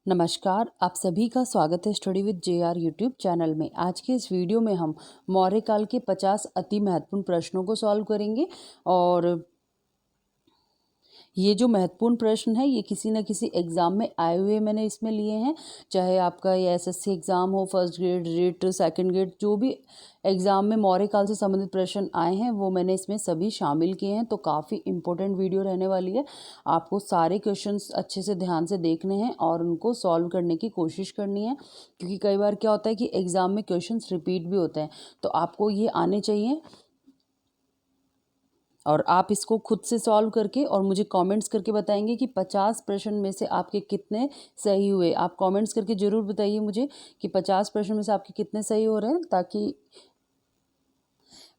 नमस्कार, आप सभी का स्वागत है study with JR YouTube channel में। आज के इस वीडियो में हम मौर्य काल के 50 अति महत्वपूर्ण प्रश्नों को सॉल्व करेंगे। और ये जो महत्वपूर्ण प्रश्न है ये किसी न किसी एग्ज़ाम में आए हुए मैंने इसमें लिए हैं। चाहे आपका ये एसएससी एग्ज़ाम हो, first grade, writ, second grade, जो भी एग्ज़ाम में मौर्य काल से संबंधित प्रश्न आए हैं वो मैंने इसमें सभी शामिल किए हैं। तो काफ़ी इंपॉर्टेंट वीडियो रहने वाली है। आपको सारे क्वेश्चंस अच्छे से ध्यान से देखने हैं और उनको सॉल्व करने की कोशिश करनी है, क्योंकि कई बार क्या होता है कि एग्ज़ाम में क्वेश्चंस रिपीट भी होते हैं। तो आपको ये आने चाहिए और आप इसको खुद से सॉल्व करके और मुझे कमेंट्स करके बताएंगे कि 50 प्रश्न में से आपके कितने सही हुए। आप कमेंट्स करके ज़रूर बताइए मुझे कि 50 प्रश्न में से आपके कितने सही हो रहे हैं, ताकि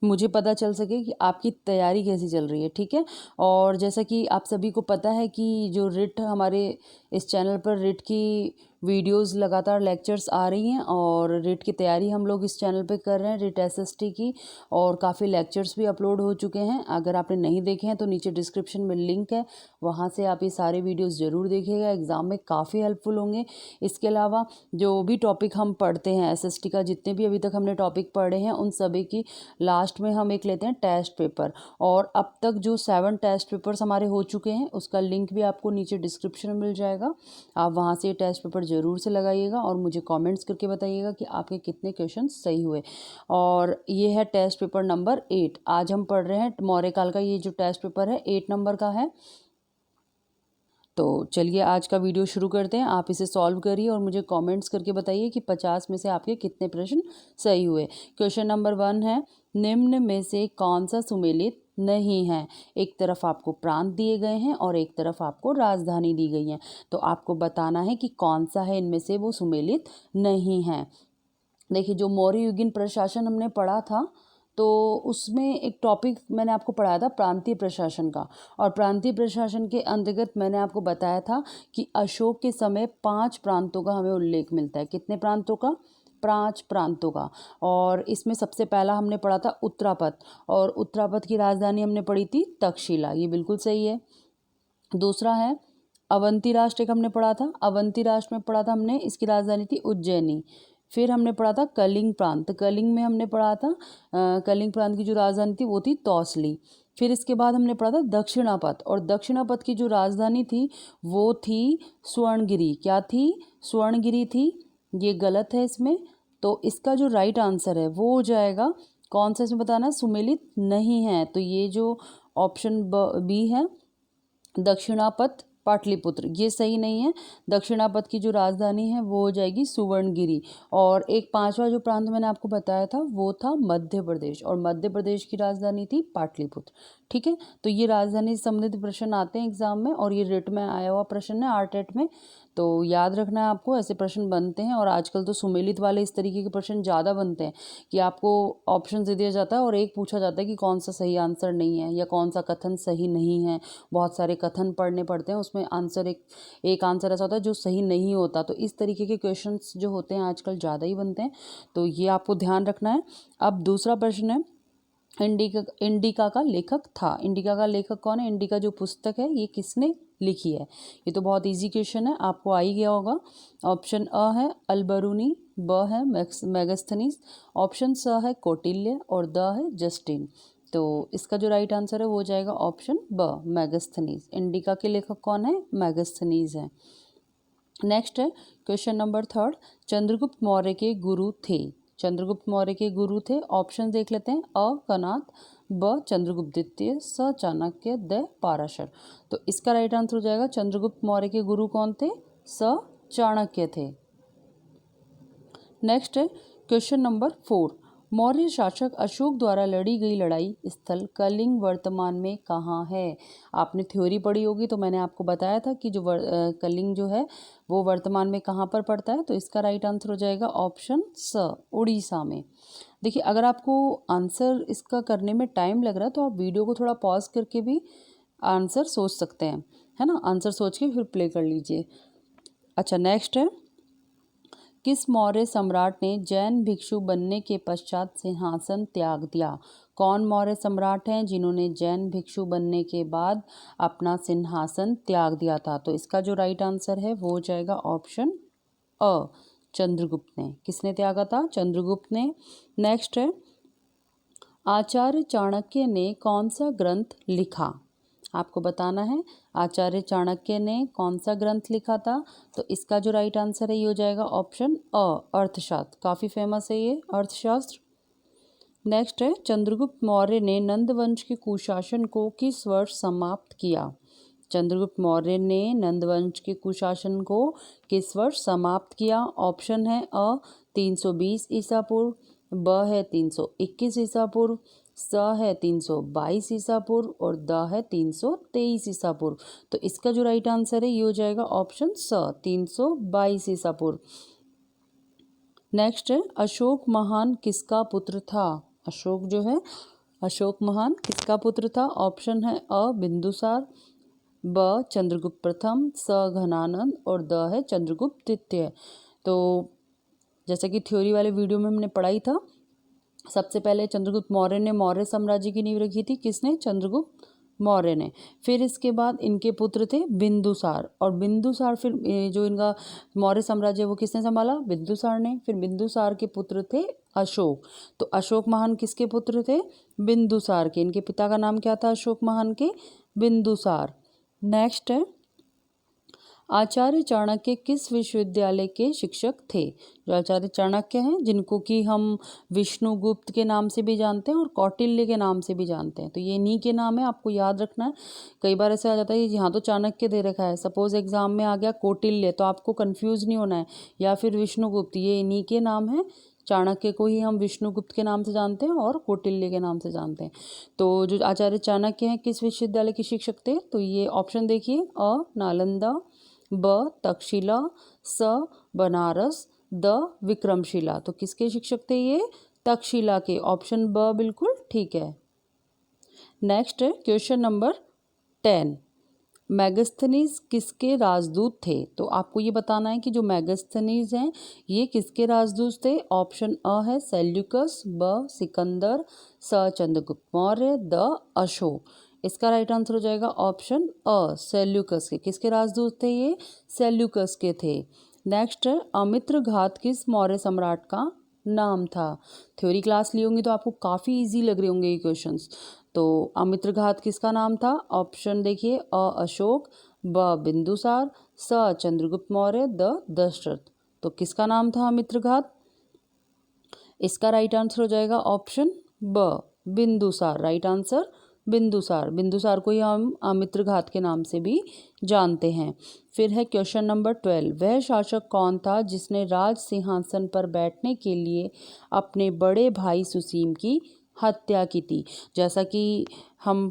मुझे पता चल सके कि आपकी तैयारी कैसी चल रही है। ठीक है। और जैसा कि आप सभी को पता है कि जो रिट हमारे इस चैनल पर रिट की वीडियोस लगातार लेक्चर्स आ रही हैं और रिट की तैयारी हम लोग इस चैनल पे कर रहे हैं, रिट एसएसटी की। और काफ़ी लेक्चर्स भी अपलोड हो चुके हैं। अगर आपने नहीं देखे हैं तो नीचे डिस्क्रिप्शन में लिंक है, वहाँ से आप ये सारे वीडियोज़ ज़रूर देखिएगा। एग्ज़ाम में काफ़ी हेल्पफुल होंगे। इसके अलावा जो भी टॉपिक हम पढ़ते हैं एसएसटी का, जितने भी अभी तक हमने टॉपिक पढ़े हैं उन सभी की लास्ट में हम एक लेते हैं टेस्ट पेपर। और अब तक जो 7 टेस्ट पेपर्स हमारे हो चुके हैं उसका लिंक भी आपको नीचे डिस्क्रिप्शन में मिल जाएगा। आप वहाँ से टेस्ट पेपर ज़रूर से लगाइएगा और मुझे कमेंट्स करके बताइएगा कि आपके कितने क्वेश्चन सही हुए। और ये है टेस्ट पेपर नंबर 8। आज हम पढ़ रहे हैं मौर्य काल का। ये जो टेस्ट पेपर है 8 नंबर का है। तो चलिए आज का वीडियो शुरू करते हैं। आप इसे सॉल्व करिए और मुझे कमेंट्स करके बताइए कि 50 में से आपके कितने प्रश्न सही हुए। क्वेश्चन नंबर 1 है, निम्न में से कौन सा सुमेलित नहीं है। एक तरफ आपको प्रांत दिए गए हैं और एक तरफ आपको राजधानी दी गई है। तो आपको बताना है कि कौन सा है इनमें से वो सुमेलित नहीं है। देखिए, जो मौर्य युगीन प्रशासन हमने पढ़ा था तो उसमें एक टॉपिक मैंने आपको पढ़ाया था प्रांतीय प्रशासन का। और प्रांतीय प्रशासन के अंतर्गत मैंने आपको बताया था कि अशोक के समय 5 प्रांतों का हमें उल्लेख मिलता है। कितने प्रांतों का? 5 प्रांतों का। और इसमें सबसे पहला हमने पढ़ा था उत्तरापथ, और उत्तरापथ की राजधानी हमने पढ़ी थी तक्षशिला। ये बिल्कुल सही है। दूसरा है अवंती राष्ट्र, एक हमने पढ़ा था। अवंती राष्ट्र में पढ़ा था हमने, इसकी राजधानी थी उज्जैनी। फिर हमने पढ़ा था कलिंग प्रांत। कलिंग में हमने पढ़ा था कलिंग प्रांत की जो राजधानी थी वो थी तौसली। फिर इसके बाद हमने पढ़ा था दक्षिणापथ, और दक्षिणापथ की जो राजधानी थी वो थी स्वर्णगिरी। क्या थी? स्वर्णगिरी थी। ये गलत है इसमें। तो इसका जो राइट आंसर है वो हो जाएगा, कौन सा इसमें बताना है? सुमेलित नहीं है। तो ये जो ऑप्शन बी है, दक्षिणापथ पाटलिपुत्र, ये सही नहीं है। दक्षिणापथ की जो राजधानी है वो हो जाएगी सुवर्णगिरी। और एक 5वां जो प्रांत मैंने आपको बताया था वो था मध्य प्रदेश, और मध्य प्रदेश की राजधानी थी पाटलिपुत्र। ठीक है। तो ये राजधानी से संबंधित प्रश्न आते हैं एग्जाम में, और ये रिट में आया हुआ प्रश्न है, आरटेट में। तो याद रखना है आपको, ऐसे प्रश्न बनते हैं। और आजकल तो सुमेलित वाले इस तरीके के प्रश्न ज़्यादा बनते हैं कि आपको ऑप्शन दे दिया जाता है और एक पूछा जाता है कि कौन सा सही आंसर नहीं है या कौन सा कथन सही नहीं है। बहुत सारे कथन पढ़ने पड़ते हैं, उसमें आंसर एक आंसर ऐसा होता है जो सही नहीं होता। तो इस तरीके के क्वेश्चंस जो होते हैं आजकल ज़्यादा ही बनते हैं। तो ये आपको ध्यान रखना है। अब दूसरा प्रश्न है, इंडिका का लेखक था। इंडिका का लेखक कौन है? इंडिका जो पुस्तक है ये किसने लिखी है? ये तो बहुत इजी क्वेश्चन है, आपको आ ही गया होगा। ऑप्शन अ है अलबरूनी, ब है मेगास्थनीज, ऑप्शन स है कौटिल्य, और द है जस्टिन। तो इसका जो राइट आंसर है वो हो जाएगा ऑप्शन ब, मेगास्थनीज। इंडिका के लेखक कौन है? मेगास्थनीज है। नेक्स्ट है क्वेश्चन नंबर 3, चंद्रगुप्त मौर्य के गुरु थे। चंद्रगुप्त मौर्य के गुरु थे। ऑप्शन देख लेते हैं, अ कनाद, ब चंद्रगुप्त द्वितीय, स चाणक्य, द पाराशर। तो इसका राइट आंसर हो जाएगा चंद्रगुप्त मौर्य के गुरु कौन थे? स चाणक्य थे। नेक्स्ट है क्वेश्चन नंबर 4, मौर्य शासक अशोक द्वारा लड़ी गई लड़ाई स्थल कलिंग वर्तमान में कहाँ है? आपने थ्योरी पढ़ी होगी, तो मैंने आपको बताया था कि जो कलिंग जो है वो वर्तमान में कहाँ पर पड़ता है। तो इसका राइट आंसर हो जाएगा ऑप्शन स, उड़ीसा में। देखिए, अगर आपको आंसर इसका करने में टाइम लग रहा है तो आप वीडियो को थोड़ा पॉज करके भी आंसर सोच सकते हैं, है ना। आंसर सोच के फिर प्ले कर लीजिए। अच्छा, नेक्स्ट है, किस मौर्य सम्राट ने जैन भिक्षु बनने के पश्चात सिंहासन त्याग दिया? कौन मौर्य सम्राट हैं जिन्होंने जैन भिक्षु बनने के बाद अपना सिंहासन त्याग दिया था? तो इसका जो राइट आंसर है वो हो जाएगा ऑप्शन अ, चंद्रगुप्त ने। किसने त्यागा था? चंद्रगुप्त ने। नेक्स्ट है, आचार्य चाणक्य ने कौन सा ग्रंथ लिखा? आपको बताना है आचार्य चाणक्य ने कौन सा ग्रंथ लिखा था। तो इसका जो राइट आंसर है ये हो जाएगा ऑप्शन अ, अर्थशास्त्र। काफ़ी फेमस है ये अर्थशास्त्र। नेक्स्ट है, चंद्रगुप्त मौर्य ने नंद वंश के कुशासन को किस वर्ष समाप्त किया? चंद्रगुप्त मौर्य ने नंद वंश के कुशासन को किस वर्ष समाप्त किया? ऑप्शन है अ 320 ईसा पूर्व, ब है 321 ईसा पूर्व, स है 322 ईसा पूर्व और द है 323 ईसा पूर्व। तो इसका जो राइट आंसर है ये हो जाएगा ऑप्शन स, 322 ईसा पूर्व। नेक्स्ट है, अशोक महान किसका पुत्र था? अशोक जो है, अशोक महान किसका पुत्र था? ऑप्शन है अ बिंदुसार, ब चंद्रगुप्त प्रथम, स घनानंद और द है चंद्रगुप्त द्वितीय। तो जैसा कि थ्योरी वाले वीडियो में हमने पढ़ाई था, सबसे पहले चंद्रगुप्त मौर्य ने मौर्य साम्राज्य की नींव रखी थी। किसने? चंद्रगुप्त मौर्य ने। फिर इसके बाद इनके पुत्र थे बिंदुसार, और बिंदुसार फिर जो इनका मौर्य साम्राज्य वो किसने संभाला? बिंदुसार ने। फिर बिंदुसार के पुत्र थे अशोक। तो अशोक महान किसके पुत्र थे? बिंदुसार के। इनके पिता का नाम क्या था अशोक महान के? बिंदुसार। नेक्स्ट है, आचार्य चाणक्य किस विश्वविद्यालय के शिक्षक थे? जो आचार्य चाणक्य हैं जिनको कि हम विष्णुगुप्त के नाम से भी जानते हैं और कौटिल्य के नाम से भी जानते हैं, तो ये इन्हीं के नाम है, आपको याद रखना है। कई बार ऐसे आ जाता है कि यहाँ तो चाणक्य दे रखा है, सपोज एग्जाम में आ गया कौटिल्य, तो आपको कन्फ्यूज़ नहीं होना है, या फिर विष्णुगुप्त, ये इन्हीं के नाम है। चाणक्य को ही हम विष्णुगुप्त के नाम से जानते हैं और कौटिल्य के नाम से जानते हैं। तो जो आचार्य चाणक्य हैं किस विश्वविद्यालय के शिक्षक थे? तो ये ऑप्शन देखिए, अ नालंदा, ब तक्षशिला, स बनारस, द विक्रमशिला। तो किसके शिक्षक थे ये? तक्षशिला के। ऑप्शन ब बिल्कुल ठीक है। नेक्स्ट है क्वेश्चन नंबर 10, मैगस्थनीज किसके राजदूत थे? तो आपको ये बताना है कि जो मैगस्थनीज हैं ये किसके राजदूत थे। ऑप्शन अ है सेल्यूकस, ब सिकंदर, स चंद्रगुप्त मौर्य, द अशोक। इसका राइट आंसर हो जाएगा ऑप्शन अ सेल्यूकस के। किसके राजदूत थे ये? सेल्यूकस के थे। नेक्स्ट है, अमित्र घात किस मौर्य सम्राट का नाम था? थ्योरी क्लास ली होंगी तो आपको काफ़ी इजी लग रहे होंगे ये क्वेश्चंस। तो अमित्र घात किसका नाम था? ऑप्शन देखिए, अ अशोक, ब बिंदुसार, स चंद्रगुप्त मौर्य, द दशरथ। तो किसका नाम था अमित्र घात? इसका राइट आंसर हो जाएगा option B Bindusara. Right answer Bindusara. Bindusara को ही हम अमित्र घात के नाम से भी जानते हैं। फिर है क्वेश्चन नंबर 12, वह शासक कौन था जिसने राज सिंहासन पर बैठने के लिए अपने बड़े भाई सुसीम की हत्या की थी? जैसा कि हम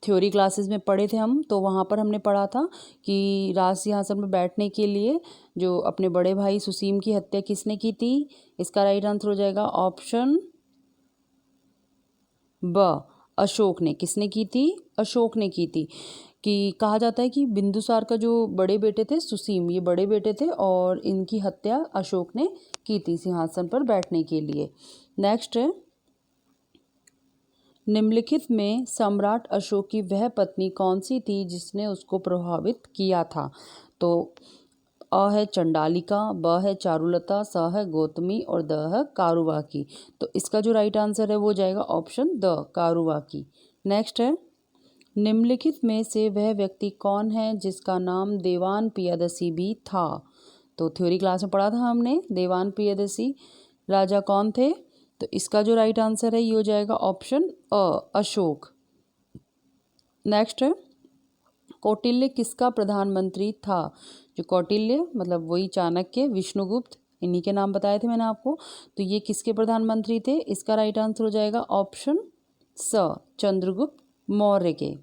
थ्योरी क्लासेस में पढ़े थे हम, तो वहाँ पर हमने पढ़ा था कि राज सिंहासन पर बैठने के लिए जो अपने बड़े भाई सुसीम की हत्या किसने की थी? इसका राइट आंसर हो जाएगा ऑप्शन ब अशोक ने। किसने की थी? अशोक ने की थी। कि कहा जाता है कि बिंदुसार का जो बड़े बेटे थे सुसीम, ये बड़े बेटे थे और इनकी हत्या अशोक ने की थी सिंहासन पर बैठने के लिए। नेक्स्ट है, निम्नलिखित में सम्राट अशोक की वह पत्नी कौन सी थी जिसने उसको प्रभावित किया था? तो अ है चंडालिका, ब है चारुलता, स है गौतमी और द है कारुवाकी। तो इसका जो राइट आंसर है वो जाएगा ऑप्शन द कारुवाकी। नेक्स्ट है, निम्नलिखित में से वह व्यक्ति कौन है जिसका नाम देवान पियदसी भी था? तो थ्योरी क्लास में पढ़ा था हमने, देवान पियदसी राजा कौन थे? तो इसका जो राइट आंसर है ये हो जाएगा ऑप्शन अ अशोक। नेक्स्ट है, कौटिल्य किसका प्रधानमंत्री था? जो कौटिल्य मतलब वही चाणक्य, विष्णुगुप्त, इन्हीं के नाम बताए थे मैंने आपको। तो ये किसके प्रधानमंत्री थे? इसका राइट आंसर हो जाएगा ऑप्शन स चंद्रगुप्त मौर्य के।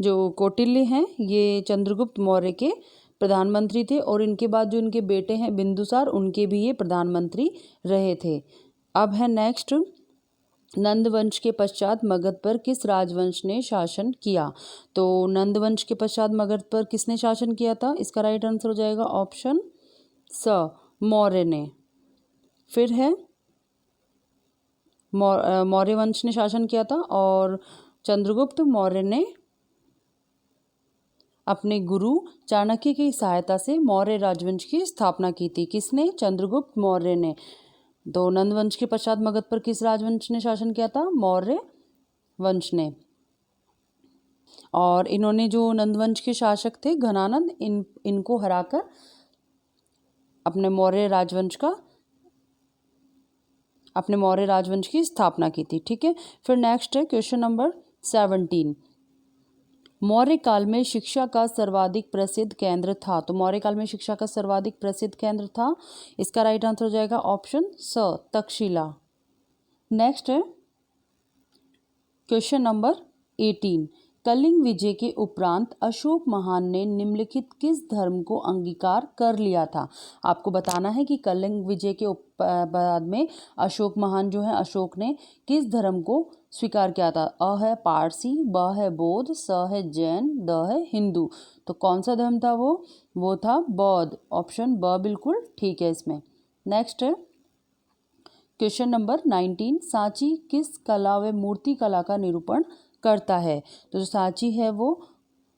जो कौटिल्य हैं ये चंद्रगुप्त मौर्य के प्रधानमंत्री थे और इनके बाद जो इनके बेटे हैं बिंदुसार, उनके भी ये प्रधानमंत्री रहे थे। अब है नेक्स्ट, नंद वंश के पश्चात मगध पर किस राजवंश ने शासन किया? तो नंद वंश के पश्चात मगध पर किसने शासन किया था? इसका राइट आंसर हो जाएगा ऑप्शन स मौर्य ने। फिर है मौर्य वंश ने शासन किया था और चंद्रगुप्त मौर्य ने अपने गुरु चाणक्य की सहायता से मौर्य राजवंश की स्थापना की थी। किसने? चंद्रगुप्त मौर्य ने। तो नंद वंश के पश्चात मगध पर किस राजवंश ने शासन किया था? मौर्य वंश ने। और इन्होंने जो नंदवंश के शासक थे घनानंद, इनको हराकर अपने मौर्य राजवंश की स्थापना की थी। ठीक है, फिर नेक्स्ट है क्वेश्चन नंबर 17। मौर्य काल में शिक्षा का सर्वाधिक प्रसिद्ध केंद्र था। तो मौर्य काल में शिक्षा का सर्वाधिक प्रसिद्ध केंद्र था, इसका राइट आंसर हो जाएगा ऑप्शन स, तक्षशिला। नेक्स्ट है क्वेश्चन नंबर 18। कलिंग विजय के उपरांत अशोक महान ने निम्नलिखित किस धर्म को अंगीकार कर लिया था? आपको बताना है कि कलिंग विजय के बाद में अशोक महान जो है, अशोक ने किस धर्म को स्वीकार किया था? अ है पारसी, ब है बौद्ध, स है जैन, द है हिंदू। तो कौन सा धर्म था वो था बौद्ध। ऑप्शन ब बिल्कुल ठीक है इसमें। नेक्स्ट है क्वेश्चन नंबर 19। सांची किस कला व मूर्ति कला का निरूपण करता है? तो जो सांची है वो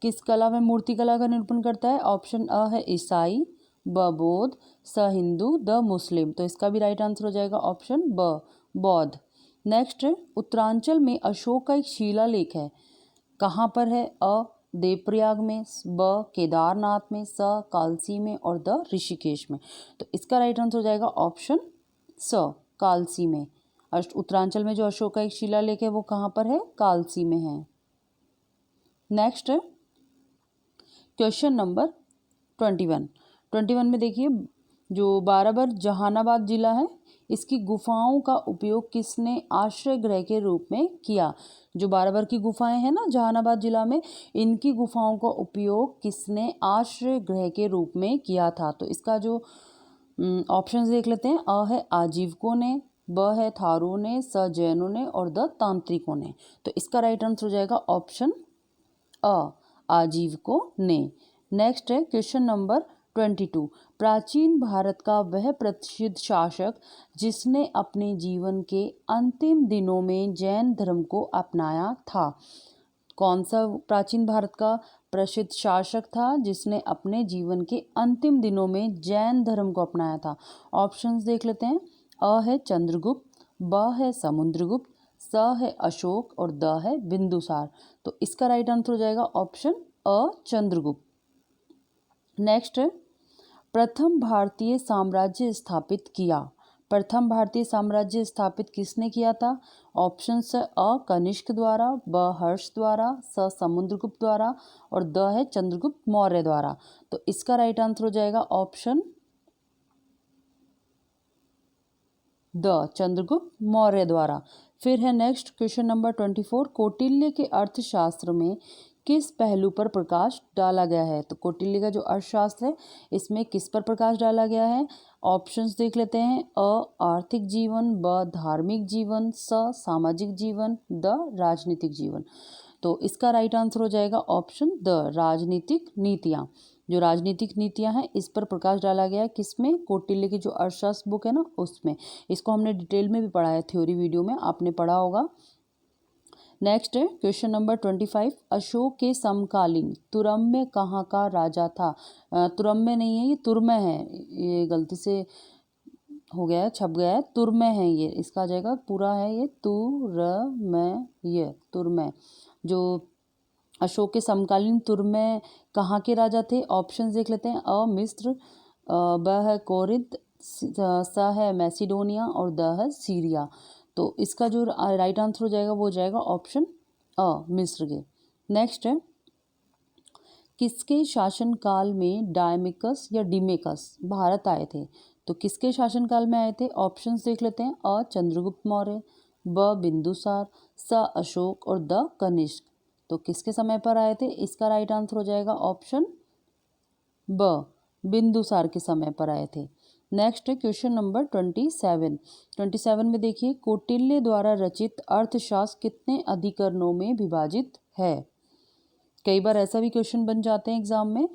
किस कला व मूर्ति कला का निरूपण करता है? ऑप्शन अ है ईसाई, ब बौद्ध, स हिंदू, द मुस्लिम। तो इसका भी राइट आंसर हो जाएगा ऑप्शन ब, बौद्ध। नेक्स्ट है उत्तरांचल में अशोक का एक शिलालेख है, कहाँ पर है? अ देवप्रयाग में, ब केदारनाथ में, स कालसी में और द ऋषिकेश में। तो इसका राइट आंसर हो जाएगा ऑप्शन स, कालसी में। उत्तरांचल में जो अशोक का एक शिलालेख है वो कहाँ पर है? कालसी में है। नेक्स्ट है क्वेश्चन नंबर 21 में देखिए, जो बाराबर जहानाबाद जिला है, इसकी गुफाओं का उपयोग किसने आश्रय गृह के रूप में किया? जो बाराबर की गुफाएं हैं ना जहानाबाद जिला में, इनकी गुफाओं का उपयोग किसने आश्रय गृह के रूप में किया था? तो इसका जो ऑप्शंस देख लेते हैं। अ है आजीवकों ने, ब है थारों ने, स जैनों ने और द तांत्रिकों ने। तो इसका राइट आंसर हो जाएगा ऑप्शन अ, आजीवकों ने। नेक्स्ट है क्वेश्चन नंबर 22। प्राचीन भारत का वह प्रसिद्ध शासक जिसने अपने जीवन के अंतिम दिनों में जैन धर्म को अपनाया था? कौन सा प्राचीन भारत का प्रसिद्ध शासक था जिसने अपने जीवन के अंतिम दिनों में जैन धर्म को अपनाया था? ऑप्शंस देख लेते हैं। अ है चंद्रगुप्त, ब है समुद्रगुप्त, स है अशोक और द है बिंदुसार। तो इसका राइट आंसर हो जाएगा ऑप्शन अ, चंद्रगुप्त। नेक्स्ट है प्रथम भारतीय साम्राज्य स्थापित किया। प्रथम भारतीय साम्राज्य स्थापित किसने किया था? ऑप्शन है अ कनिष्क द्वारा, ब हर्ष द्वारा, स समुद्रगुप्त द्वारा और द है चंद्रगुप्त मौर्य द्वारा। तो इसका राइट आंसर हो जाएगा ऑप्शन द, चंद्रगुप्त मौर्य द्वारा। फिर है नेक्स्ट क्वेश्चन नंबर 24। कौटिल्य के अर्थशास्त्र में किस पहलू पर प्रकाश डाला गया है? तो कौटिल्य का जो अर्थशास्त्र है इसमें किस पर प्रकाश डाला गया है? ऑप्शंस देख लेते हैं। अ आर्थिक जीवन, ब धार्मिक जीवन, स सामाजिक जीवन, द राजनीतिक जीवन। तो इसका राइट आंसर हो जाएगा ऑप्शन द, राजनीतिक नीतियाँ। जो राजनीतिक नीतियाँ हैं इस पर प्रकाश डाला गया है, किसमें? कौटिल्य की जो अर्थशास्त्र बुक है ना उसमें। इसको हमने डिटेल में भी पढ़ा है, थ्योरी वीडियो में आपने पढ़ा होगा। नेक्स्ट है क्वेश्चन नंबर 25। अशोक के समकालीन तुरम्य कहाँ का राजा था? तुरम्य नहीं है, ये तुरमय है, ये गलती से हो गया है, छप गया है, तुरमय है ये, इसका आ जाएगा पूरा है ये तुरमय, तुरमय। जो अशोक के समकालीन तुरमय कहाँ के राजा थे? ऑप्शंस देख लेते हैं। अ मिस्र, ब है कोरिंथ, स है मैसिडोनिया और द है सीरिया। तो इसका जो राइट आंसर हो जाएगा वो हो जाएगा ऑप्शन अ, मिस्र के। नेक्स्ट है किसके शासनकाल में डायमिकस या डिमेकस भारत आए थे? तो किसके शासनकाल में आए थे? ऑप्शंस देख लेते हैं। अ चंद्रगुप्त मौर्य, ब बिंदुसार, स अशोक और द कनिष्क। तो किसके समय पर आए थे? इसका राइट आंसर हो जाएगा ऑप्शन ब, बिंदुसार के समय पर आए थे। नेक्स्ट है क्वेश्चन नंबर 27 में देखिए, कौटिल्य द्वारा रचित अर्थशास्त्र कितने अधिकरणों में विभाजित है? कई बार ऐसा भी क्वेश्चन बन जाते हैं एग्जाम में।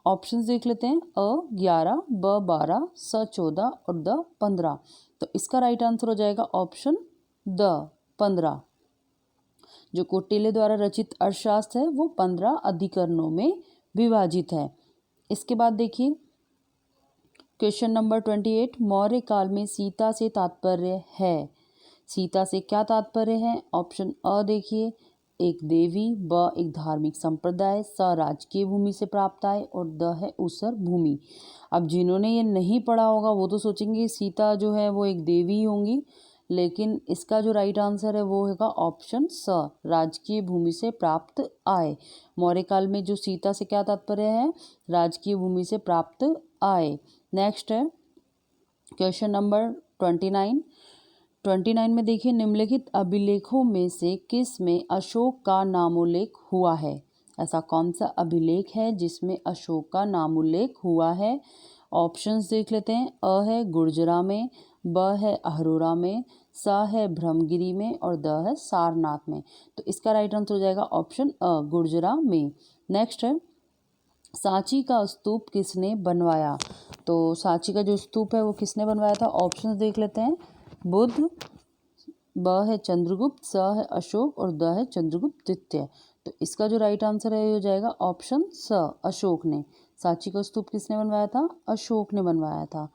ऑप्शंस देख लेते हैं। अ 11, ब 12, स 14 और द 15। तो इसका राइट आंसर हो जाएगा ऑप्शन द 15। जो कौटिल्य द्वारा रचित अर्थशास्त्र है वो 15 अधिकरणों में विभाजित है। इसके बाद देखिए क्वेश्चन नंबर 28, मौर्य काल में सीता से तात्पर्य है। सीता से क्या तात्पर्य है? ऑप्शन अ देखिए, एक देवी, ब एक धार्मिक संप्रदाय, स राजकीय भूमि से प्राप्त आय और द है ऊसर भूमि। अब जिन्होंने ये नहीं पढ़ा होगा वो तो सोचेंगे सीता जो है वो एक देवी ही होंगी, लेकिन इसका जो राइट आंसर है वो होगा ऑप्शन स, राजकीय भूमि से प्राप्त आय। मौर्य काल में जो सीता से क्या तात्पर्य है? राजकीय भूमि से प्राप्त आय। नेक्स्ट है क्वेश्चन नंबर 29 में देखिए, निम्नलिखित अभिलेखों में से किस में अशोक का नामोल्लेख हुआ है? ऐसा कौन सा अभिलेख है जिसमें अशोक का नामोल्लेख हुआ है? ऑप्शंस देख लेते हैं। अ है गुर्जरा में, ब है अहरोरा में, स है ब्रह्मगिरी में और द है सारनाथ में। तो इसका राइट आंसर हो जाएगा ऑप्शन अ, गुर्जरा में। नेक्स्ट है, सांची का स्तूप किसने बनवाया? तो सांची का जो स्तूप है वो किसने बनवाया था? ऑप्शंस देख लेते हैं। बुद्ध, ब है चंद्रगुप्त, स है अशोक और द है चंद्रगुप्त द्वितीय। तो इसका जो राइट आंसर है हो जाएगा ऑप्शन स, अशोक ने। सांची का स्तूप किसने बनवाया था? अशोक ने बनवाया था।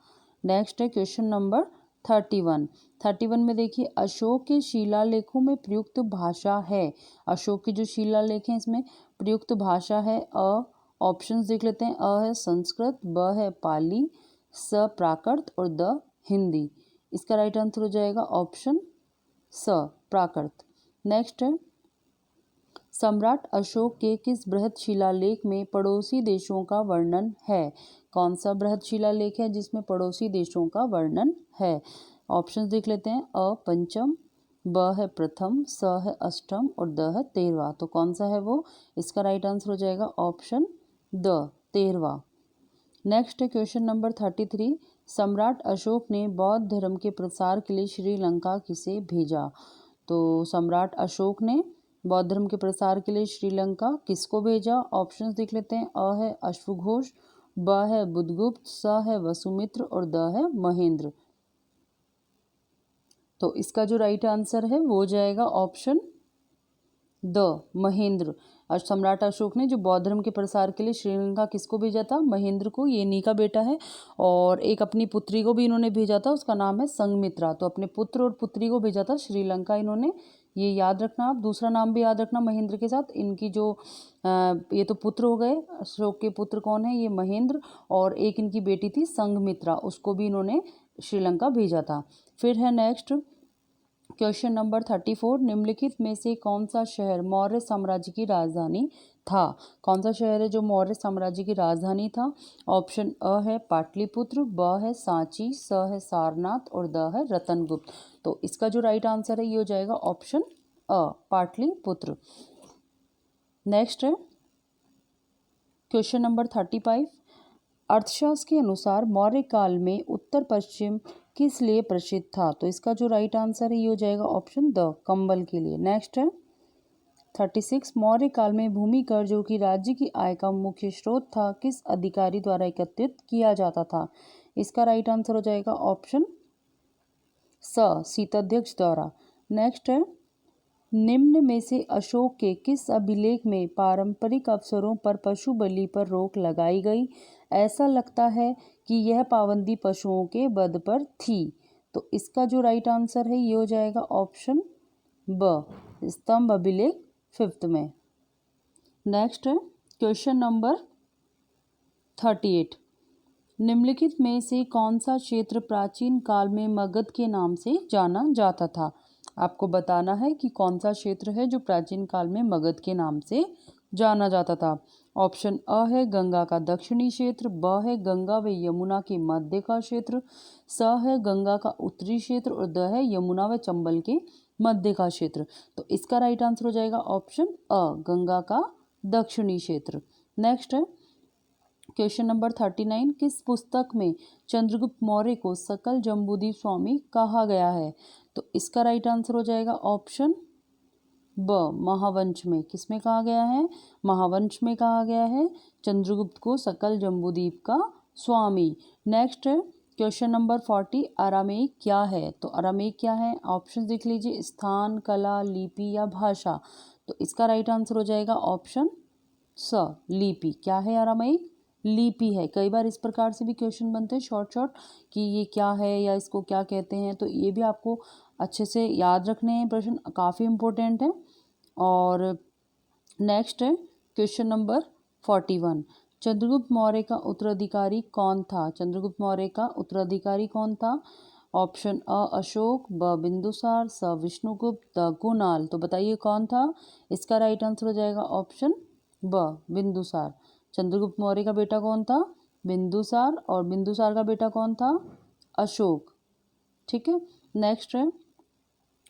नेक्स्ट है क्वेश्चन नंबर 31 में देखिए, अशोक के शिलालेखों में प्रयुक्त भाषा है। अशोक के जो शिलालेख हैं इसमें प्रयुक्त भाषा है अ। ऑप्शंस देख लेते हैं। अ है संस्कृत, ब है पाली, स प्राकृत और द हिंदी। इसका राइट आंसर हो जाएगा ऑप्शन स, प्राकृत। नेक्स्ट है, सम्राट अशोक के किस बृहद शिलालेख में पड़ोसी देशों का वर्णन है? कौन सा बृहद शिलालेख है जिसमें पड़ोसी देशों का वर्णन है? ऑप्शंस देख लेते हैं। अ पंचम, ब है प्रथम, स है अष्टम और द है 13वां। तो कौन सा है वो? इसका राइट आंसर हो जाएगा ऑप्शन द, 13वां। नेक्स्ट है क्वेश्चन नंबर 33, सम्राट अशोक ने बौद्ध धर्म के प्रसार के लिए श्रीलंका किसे भेजा? तो सम्राट अशोक ने बौद्ध धर्म के प्रसार के लिए श्रीलंका किसको भेजा? ऑप्शंस देख लेते हैं। अ है अश्वघोष, ब है बुधगुप्त, स है वसुमित्र और द है महेंद्र। तो इसका जो राइट आंसर है वो हो जाएगा ऑप्शन द, महेंद्र। सम्राट अशोक ने जो बौद्ध धर्म के प्रसार के लिए श्रीलंका किसको भेजा था? महेंद्र को। ये इन्हीं का बेटा है। और एक अपनी पुत्री को भी इन्होंने भेजा था, उसका नाम है संघमित्रा। तो अपने पुत्र और पुत्री को भेजा था श्रीलंका इन्होंने, ये याद रखना। आप दूसरा नाम भी याद रखना महेंद्र के साथ। इनकी जो ये तो पुत्र हो गए, अशोक के पुत्र कौन है? ये महेंद्र। और एक इनकी बेटी थी संघमित्रा, उसको भी इन्होंने श्रीलंका भेजा था। फिर है नेक्स्ट क्वेश्चन नंबर 34, निम्नलिखित में से कौन सा शहर मौर्य साम्राज्य की राजधानी था? कौन सा शहर है जो मौर्य साम्राज्य की राजधानी था? ऑप्शन अ है पाटलिपुत्र, ब है सांची, स है सारनाथ और द है रतनगुप्त। तो इसका जो राइट आंसर है ये हो जाएगा ऑप्शन अ, पाटलिपुत्र। नेक्स्ट है क्वेश्चन नंबर 35, अर्थशास्त्र के अनुसार मौर्य काल में उत्तर पश्चिम किस लिए प्रसिद्ध था? तो इसका जो राइट आंसर है ये हो जाएगा ऑप्शन द, कंबल के लिए। नेक्स्ट है 36, मौर्य काल में भूमि कर जो कि राज्य की आय का मुख्य स्रोत था किस अधिकारी द्वारा एकत्रित किया जाता था? इसका राइट आंसर हो जाएगा ऑप्शन स, शीताध्यक्ष द्वारा। नेक्स्ट है, निम्न में से अशोक के किस अभिलेख में पारंपरिक अवसरों पर पशु बलि पर रोक लगाई गई? ऐसा लगता है कि यह पाबंदी पशुओं के वध पर थी। तो इसका जो राइट आंसर है ये हो जाएगा ऑप्शन ब, स्तंभ अभिलेख 5th में। नेक्स्ट है क्वेश्चन नंबर 38, निम्नलिखित में से कौन सा क्षेत्र प्राचीन काल में मगध के नाम से जाना जाता था? आपको बताना है कि कौन सा क्षेत्र है जो प्राचीन काल में मगध के नाम से जाना जाता था। ऑप्शन अ है गंगा का दक्षिणी क्षेत्र, ब है गंगा व यमुना के मध्य का क्षेत्र, स है गंगा का उत्तरी क्षेत्र और द है यमुना व चंबल के मध्य का क्षेत्र। तो इसका राइट आंसर हो जाएगा ऑप्शन अ, गंगा का दक्षिणी क्षेत्र। नेक्स्ट है क्वेश्चन नंबर 39, किस पुस्तक में चंद्रगुप्त मौर्य को सकल जम्बूद्वीप स्वामी कहा गया है? तो इसका राइट आंसर हो जाएगा ऑप्शन ब, महावंश में। किसमें कहा गया है? महावंश में कहा गया है चंद्रगुप्त को सकल जम्बूद्वीप का स्वामी। नेक्स्ट है क्वेश्चन नंबर 40, अरामेइक क्या है? तो अरामेइक क्या है? ऑप्शन देख लीजिए, स्थान, कला, लिपि या भाषा। तो इसका राइट आंसर हो जाएगा ऑप्शन स, लिपि। क्या है अरामेइक? लिपि है। कई बार इस प्रकार से भी क्वेश्चन बनते हैं शॉर्ट शॉर्ट कि ये क्या है या इसको क्या कहते हैं, तो ये भी आपको अच्छे से याद रखने हैं, प्रश्न काफ़ी इम्पोर्टेंट है। और नेक्स्ट है क्वेश्चन नंबर 41, चंद्रगुप्त मौर्य का उत्तराधिकारी कौन था? चंद्रगुप्त मौर्य का उत्तराधिकारी कौन था? ऑप्शन अ अशोक, ब बिंदुसार, स विष्णुगुप्त, द कुणाल। तो बताइए कौन था? इसका राइट आंसर हो जाएगा ऑप्शन ब बिंदुसार। चंद्रगुप्त मौर्य का बेटा कौन था? बिंदुसार। और बिंदुसार का बेटा कौन था? अशोक। ठीक है। नेक्स्ट है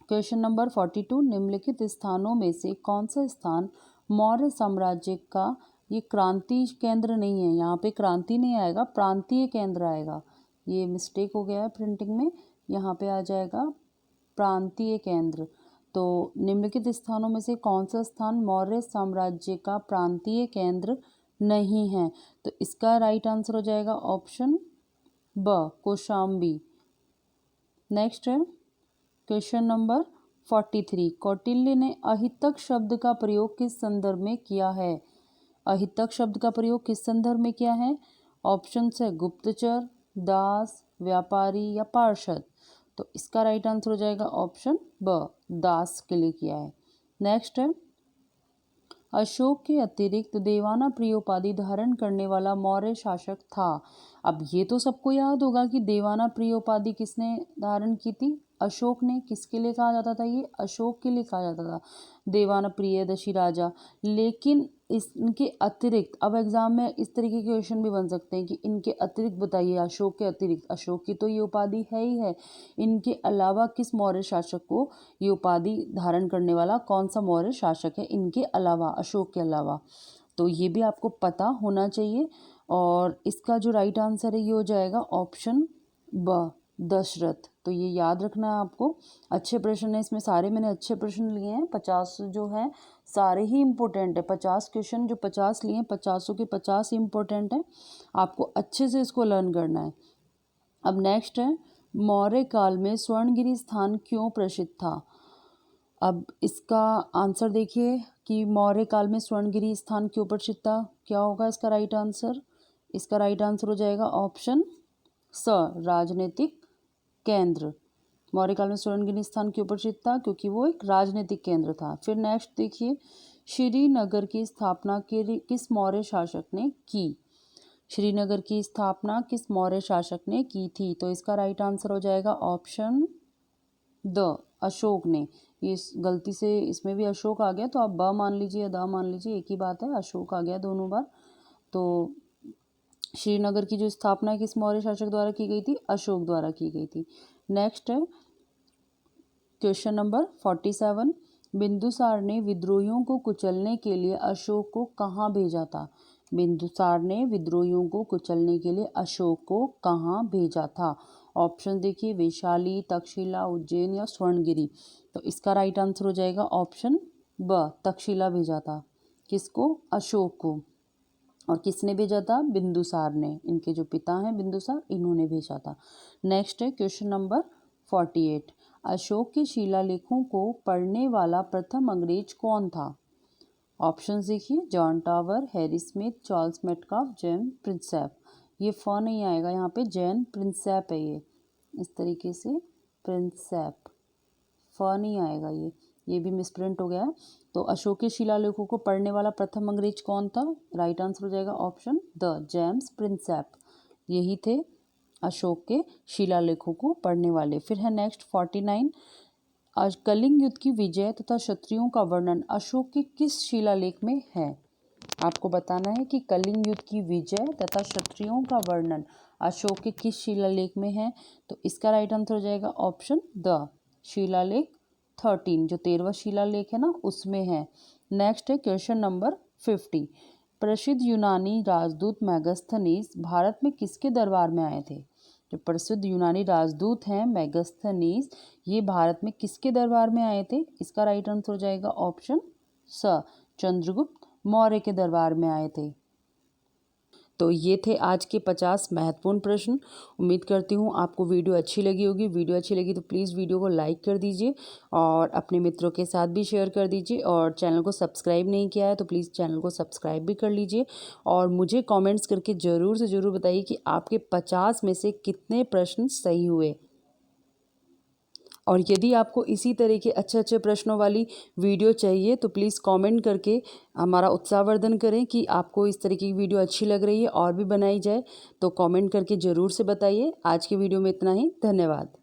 क्वेश्चन नंबर 42, निम्नलिखित स्थानों में से कौन सा स्थान मौर्य साम्राज्य का, ये क्रांति केंद्र नहीं है, यहाँ पे क्रांति नहीं आएगा, प्रांतीय केंद्र आएगा। ये मिस्टेक हो गया है प्रिंटिंग में, यहाँ पे आ जाएगा प्रांतीय केंद्र। तो निम्नलिखित स्थानों में से कौन सा स्थान मौर्य साम्राज्य का प्रांतीय केंद्र नहीं है? तो इसका राइट आंसर हो जाएगा ऑप्शन ब कौशाम्बी। नेक्स्ट है क्वेश्चन नंबर 43, कौटिल्य ने अहितक शब्द का प्रयोग किस संदर्भ में किया है? अहितक शब्द का प्रयोग किस संदर्भ में किया है? ऑप्शन है गुप्तचर, दास, व्यापारी या पार्षद। तो इसका राइट आंसर हो जाएगा ऑप्शन ब, दास के लिए किया है। नेक्स्ट है अशोक के अतिरिक्त देवाना प्रिय उपाधि धारण करने वाला मौर्य शासक था। अब ये तो सबको याद होगा कि देवाना प्रिय उपाधि किसने धारण की थी? अशोक ने। किसके लिए कहा जाता था? ये अशोक के लिए कहा जाता था, देवाना प्रियदर्शी राजा। लेकिन इनके अतिरिक्त, अब एग्जाम में इस तरीके के क्वेश्चन भी बन सकते हैं कि इनके अतिरिक्त बताइए, अशोक के अतिरिक्त, अशोक की तो ये उपाधि है ही है, इनके अलावा किस मौर्य शासक को ये उपाधि धारण करने वाला कौन सा मौर्य शासक है इनके अलावा, अशोक के अलावा? तो ये भी आपको पता होना चाहिए। और इसका जो राइट आंसर है ये हो जाएगा ऑप्शन ब, दशरथ। तो ये याद रखना है आपको। अच्छे प्रश्न है इसमें, सारे मैंने अच्छे प्रश्न लिए हैं। 50 जो है सारे ही इम्पोर्टेंट है। 50 क्वेश्चन जो 50 लिए हैं, 50 के 50 ही इम्पोर्टेंट है। आपको अच्छे से इसको लर्न करना है। अब नेक्स्ट है मौर्य काल में स्वर्णगिरी स्थान क्यों प्रसिद्ध था? अब इसका आंसर देखिए कि मौर्य काल में स्वर्णगिरी स्थान क्यों प्रसिद्ध था। क्या होगा इसका राइट आंसर? इसका राइट आंसर हो जाएगा ऑप्शन स, राजनीतिक केंद्र। मौर्य काल में स्वर्णगिरी स्थान क्यों प्रसिद्ध था? क्योंकि वो एक राजनीतिक केंद्र था। फिर नेक्स्ट देखिए, श्रीनगर की स्थापना किस मौर्य शासक ने की? श्रीनगर की स्थापना किस मौर्य शासक ने की थी? तो इसका राइट आंसर हो जाएगा ऑप्शन द, अशोक ने। ये गलती से इसमें भी अशोक आ गया, तो आप ब मान लीजिए या द मान लीजिए, एक ही बात है, अशोक आ गया दोनों बार। तो श्रीनगर की जो स्थापना किस मौर्य शासक द्वारा की गई थी? अशोक द्वारा की गई थी। नेक्स्ट है क्वेश्चन नंबर 47, बिंदुसार ने विद्रोहियों को कुचलने के लिए अशोक को कहाँ भेजा था? बिंदुसार ने विद्रोहियों को कुचलने के लिए अशोक को कहाँ भेजा था? ऑप्शन देखिए, वैशाली, तक्षशिला, उज्जैन या स्वर्णगिरी। तो इसका राइट आंसर हो जाएगा ऑप्शन ब, तक्षशिला भेजा था। किसको? अशोक को। और किसने भेजा था? बिंदुसार ने। इनके जो पिता हैं बिंदुसार, इन्होंने भेजा था। नेक्स्ट है क्वेश्चन नंबर 48, अशोक के शिलालेखों को पढ़ने वाला प्रथम अंग्रेज कौन था? ऑप्शन देखिए, John tower, Harry Smith, Charles Metcalfe, Jain Prinsep. ये फ नहीं आएगा यहाँ पे, जैन प्रिंसेप है ये, इस तरीके से प्रिंसेप, फ नहीं आएगा ये भी मिसप्रिंट हो गया है। तो अशोक के शिलालेखों को पढ़ने वाला प्रथम अंग्रेज कौन था? राइट आंसर हो जाएगा ऑप्शन द, जेम्स प्रिंसेप। यही थे अशोक के शिलालेखों को पढ़ने वाले। फिर है नेक्स्ट 49, आज कलिंग युद्ध की विजय तथा क्षत्रियों का वर्णन अशोक के किस शिलालेख में है? आपको बताना है कि कलिंग युद्ध की विजय तथा क्षत्रियों का वर्णन अशोक के किस शिलालेख में है। तो इसका राइट आंसर हो जाएगा ऑप्शन द, शिलालेख 13, जो 13वां शिलालेख है ना, उसमें है। नेक्स्ट है क्वेश्चन नंबर 50, प्रसिद्ध यूनानी राजदूत मैगस्थनीज भारत में किसके दरबार में आए थे? जो प्रसिद्ध यूनानी राजदूत हैं मैगस्थनीज, ये भारत में किसके दरबार में आए थे? इसका राइट आंसर हो जाएगा ऑप्शन स, चंद्रगुप्त मौर्य के दरबार में आए थे। तो ये थे आज के 50 महत्वपूर्ण प्रश्न। उम्मीद करती हूँ आपको वीडियो अच्छी लगी होगी। वीडियो अच्छी लगी तो प्लीज़ वीडियो को लाइक कर दीजिए और अपने मित्रों के साथ भी शेयर कर दीजिए, और चैनल को सब्सक्राइब नहीं किया है तो प्लीज़ चैनल को सब्सक्राइब भी कर लीजिए। और मुझे कमेंट्स करके ज़रूर से ज़रूर बताइए कि आपके 50 में से कितने प्रश्न सही हुए। और यदि आपको इसी तरह के अच्छे अच्छे प्रश्नों वाली वीडियो चाहिए तो प्लीज़ कमेंट करके हमारा उत्साहवर्धन करें कि आपको इस तरह की वीडियो अच्छी लग रही है और भी बनाई जाए। तो कमेंट करके ज़रूर से बताइए। आज की वीडियो में इतना ही। धन्यवाद।